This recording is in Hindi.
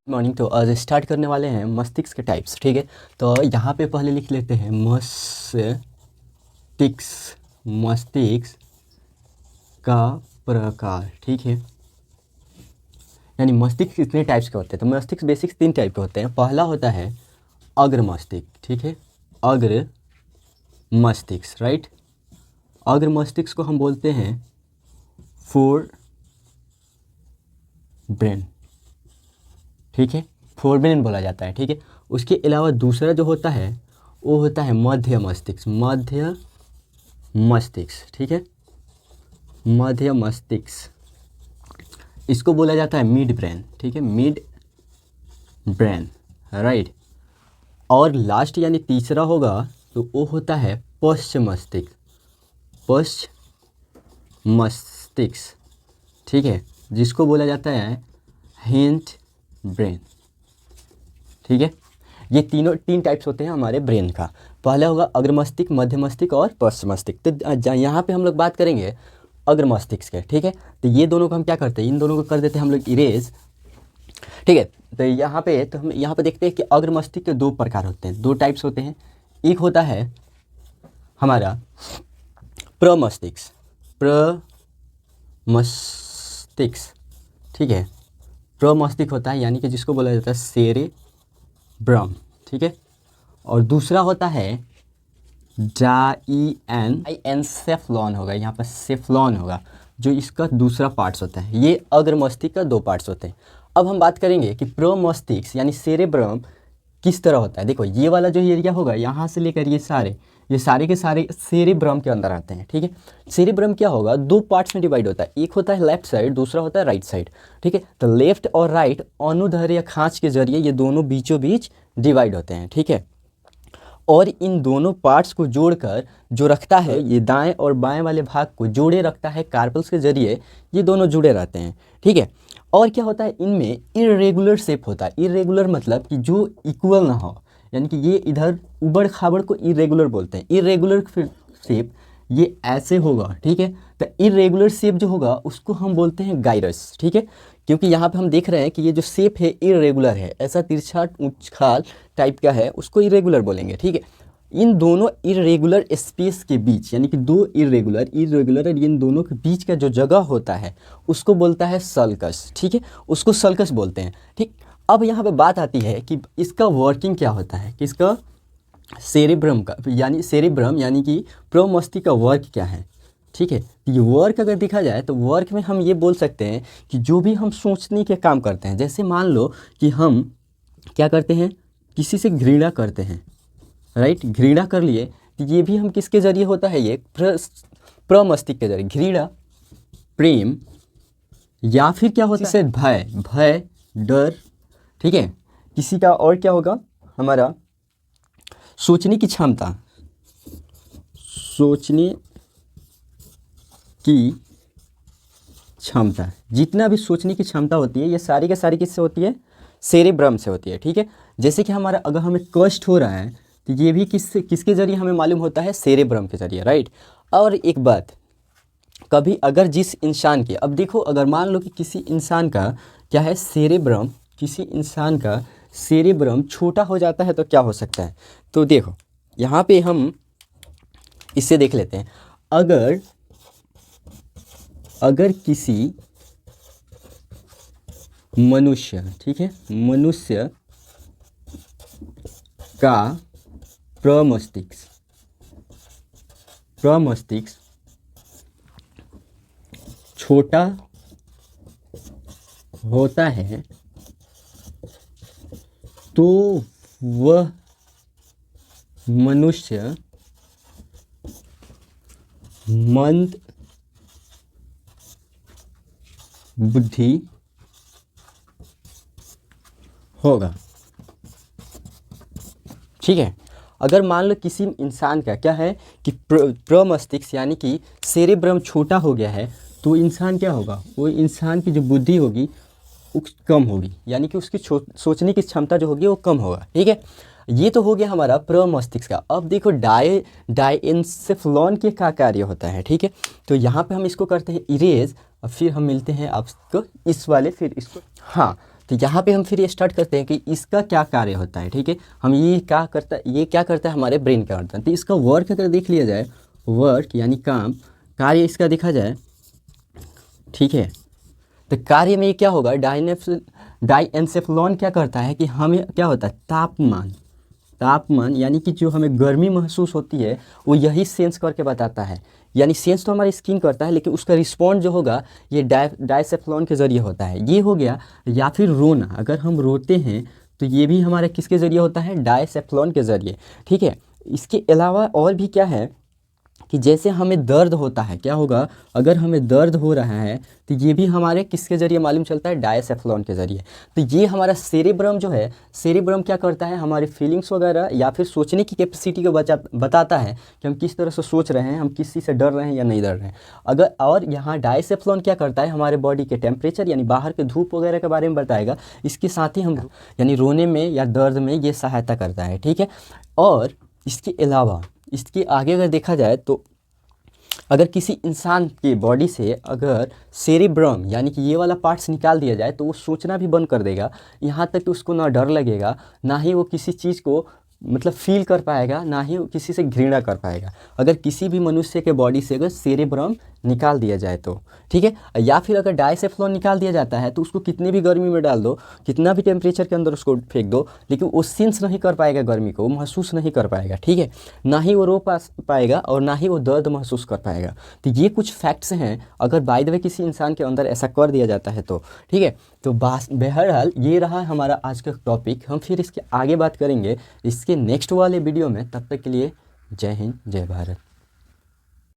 मॉर्निंग। तो आज स्टार्ट करने वाले हैं मस्तिष्क के टाइप्स, ठीक है। तो यहाँ पे पहले लिख लेते हैं मस्तिष्क का प्रकार, ठीक है। यानी मस्तिष्क कितने टाइप्स के होते हैं? तो मस्तिष्क बेसिक 3 टाइप के होते हैं। पहला होता है अग्र मस्तिष्क, ठीक है, अग्र मस्तिष्क, राइट। अग्र मस्तिष्क को हम बोलते हैं फोर ब्रेन, ठीक है, फोर ब्रेन बोला जाता है, ठीक है। उसके अलावा दूसरा जो होता है वो होता है मध्य मस्तिष्क, ठीक है, मध्य मस्तिष्क। इसको बोला जाता है मिड ब्रेन, ठीक है, मिड ब्रेन, राइट। और लास्ट यानी तीसरा होगा तो वो होता है पश्च मस्तिष्क, ठीक है, जिसको बोला जाता है हिंट ब्रेन, ठीक है। ये 3 टाइप्स होते हैं हमारे ब्रेन का। पहला होगा अग्र मस्तिष्क, मध्य मस्तिष्क और पश्च मस्तिष्क। तो यहाँ पे हम लोग बात करेंगे अग्र मस्तिष्क के, ठीक है। तो ये दोनों को हम क्या करते हैं, इन दोनों को कर देते हैं हम लोग इरेज, ठीक है। तो यहाँ पे हम यहाँ पे देखते हैं कि अग्र मस्तिष्क के 2 प्रकार होते हैं, 2 टाइप्स होते हैं। एक होता है हमारा प्रमस्तिष्क, ठीक है, प्रमस्तिष्क होता है यानी कि जिसको बोला जाता है सेरेब्रम, ठीक है। और दूसरा होता है डाइएनसेफ्लॉन होगा, यहाँ पर सेफ्लॉन होगा, जो इसका दूसरा पार्ट्स होता है। ये अग्र मस्तिष्क का 2 पार्ट्स होते हैं। अब हम बात करेंगे कि प्रमस्तिष्क यानी सेरेब्रम किस तरह होता है। देखो ये वाला जो एरिया होगा यहाँ से लेकर ये सारे के सारे सेरेब्रम के अंदर आते हैं, ठीक है। सेरेब्रम क्या होगा, 2 पार्ट्स में डिवाइड होता है। एक होता है लेफ्ट साइड, दूसरा होता है राइट साइड, ठीक है। तो लेफ्ट और राइट अनुदैर्ध्य या खांच के जरिए ये दोनों बीचों बीच डिवाइड होते हैं, ठीक है। और इन दोनों पार्ट्स को जोड़कर जो रखता है, ये दाएं और बाएं वाले भाग को जोड़े रखता है कार्पल्स के जरिए, ये दोनों जुड़े रहते हैं, ठीक है। और क्या होता है, इनमें इरेगुलर शेप होता है। इरेगुलर मतलब कि जो इक्वल ना हो, यानी कि ये इधर उबड़ खाबड़ को इरेगुलर बोलते हैं। इरेगुलर शेप ये ऐसे होगा, ठीक है। तो इरेगुलर शेप जो होगा उसको हम बोलते हैं गाइरस, ठीक है। क्योंकि यहाँ पे हम देख रहे हैं कि ये जो शेप है इरेगुलर है, ऐसा तिरछा उछाल टाइप का है, उसको इरेगुलर बोलेंगे, ठीक है। इन दोनों इरेगुलर स्पेस के बीच, यानी कि 2 इरेगुलर और इन दोनों के बीच का जो जगह होता है उसको बोलता है सल्कस, ठीक है, उसको सल्कस बोलते हैं, ठीक। अब यहाँ पे बात आती है कि इसका वर्किंग क्या होता है, कि इसका सेरेब्रम यानी कि प्रमस्तिष्क का वर्क क्या है, ठीक है। ये वर्क अगर देखा जाए तो वर्क में हम ये बोल सकते हैं कि जो भी हम सोचने के काम करते हैं, जैसे मान लो कि हम क्या करते हैं, किसी से घृणा करते हैं, राइट, घृणा कर लिए, तो ये भी हम किसके जरिए होता है, ये प्रमस्तिष्क के जरिए, घृणा, प्रेम, या फिर क्या होता है भय डर, ठीक है। किसी का और क्या होगा, हमारा सोचने की क्षमता जितना भी सोचने की क्षमता होती है, ये सारी के सारी किससे होती है, सेरेब्रम से होती है, ठीक है। जैसे कि हमारा अगर हमें कष्ट हो रहा है तो ये भी किसके जरिए हमें मालूम होता है, सेरेब्रम के जरिए, राइट। और एक बात, कभी अगर जिस इंसान के, अब देखो अगर मान लो कि किसी इंसान का क्या है, सेरेब्रम छोटा हो जाता है तो क्या हो सकता है। तो देखो यहाँ पे हम इससे देख लेते हैं, अगर किसी मनुष्य, ठीक है, मनुष्य का प्रमस्तिष्क छोटा होता है तो वह मनुष्य मंद बुद्धि होगा, ठीक है। अगर मान लो किसी इंसान का क्या है कि प्रमस्तिष्क यानी कि सेरेब्रम छोटा हो गया है, तो इंसान क्या होगा, वो इंसान की जो बुद्धि होगी वो कम होगी, यानी कि उसकी सोचने की क्षमता जो होगी वो कम होगा, ठीक है। ये तो हो गया हमारा प्रमस्तिष्क का। अब देखो डायएन्सेफेलॉन के क्या कार्य होता है, ठीक है। तो यहाँ पे हम इसको करते हैं इरेज, और फिर हम मिलते हैं आपको इस वाले, फिर इसको, हाँ। तो यहाँ पे हम फिर ये स्टार्ट करते हैं कि इसका क्या कार्य होता है, ठीक है। हम ये क्या करता है हमारे ब्रेन का करता है। तो इसका वर्क अगर देख लिया जाए, वर्क यानी काम, कार्य इसका देखा जाए, ठीक है। तो कार्य में क्या होगा, डायएन्सेफेलॉन क्या करता है कि हमें क्या होता है, तापमान यानी कि जो हमें गर्मी महसूस होती है वो यही सेंस करके बताता है। यानी सेंस तो हमारी स्किन करता है, लेकिन उसका रिस्पॉन्ड जो होगा ये डायसेफ्लॉन के ज़रिए होता है। ये हो गया। या फिर रोना, अगर हम रोते हैं तो ये भी हमारे किसके ज़रिए होता है, डायसेफ्लॉन के ज़रिए, ठीक है। इसके अलावा और भी क्या है कि जैसे हमें दर्द होता है, क्या होगा, अगर हमें दर्द हो रहा है तो ये भी हमारे किसके ज़रिए मालूम चलता है, डायसेफ्लॉन के ज़रिए। तो ये हमारा सेरेब्रम जो है, सेरेब्रम क्या करता है, हमारे फीलिंग्स वगैरह या फिर सोचने की कैपेसिटी को बताता है कि हम किस तरह से सोच रहे हैं, हम किसी से डर रहे हैं या नहीं डर रहे हैं। अगर और यहाँ डायसेफ्लॉन क्या करता है, हमारे बॉडी के टेम्परेचर यानी बाहर के धूप वगैरह के बारे में बताएगा। इसके साथ ही हम यानी रोने में या दर्द में ये सहायता करता है, ठीक है। और इसके अलावा इसके आगे अगर देखा जाए तो अगर किसी इंसान के बॉडी से अगर सेरेब्रम यानी कि ये वाला पार्ट्स निकाल दिया जाए तो वो सोचना भी बंद कर देगा। यहाँ तक कि उसको ना डर लगेगा, ना ही वो किसी चीज़ को मतलब फील कर पाएगा, ना ही वो किसी से घृणा कर पाएगा, अगर किसी भी मनुष्य के बॉडी से अगर सेरेब्रम निकाल दिया जाए तो, ठीक है। या फिर अगर डायसेफ्लॉन निकाल दिया जाता है तो उसको कितने भी गर्मी में डाल दो, कितना भी टेम्परेचर के अंदर उसको फेंक दो, लेकिन वो सेंस नहीं कर पाएगा गर्मी को, महसूस नहीं कर पाएगा, ठीक है। ना ही वो रो पाएगा और ना ही वो दर्द महसूस कर पाएगा। तो ये कुछ फैक्ट्स हैं, अगर बाय द वे किसी इंसान के अंदर ऐसा कर दिया जाता है तो, ठीक है। तो बहरहाल ये रहा हमारा आज का टॉपिक। हम फिर इसके आगे बात करेंगे इसके नेक्स्ट वाले वीडियो में। तब तक के लिए जय हिंद, जय भारत।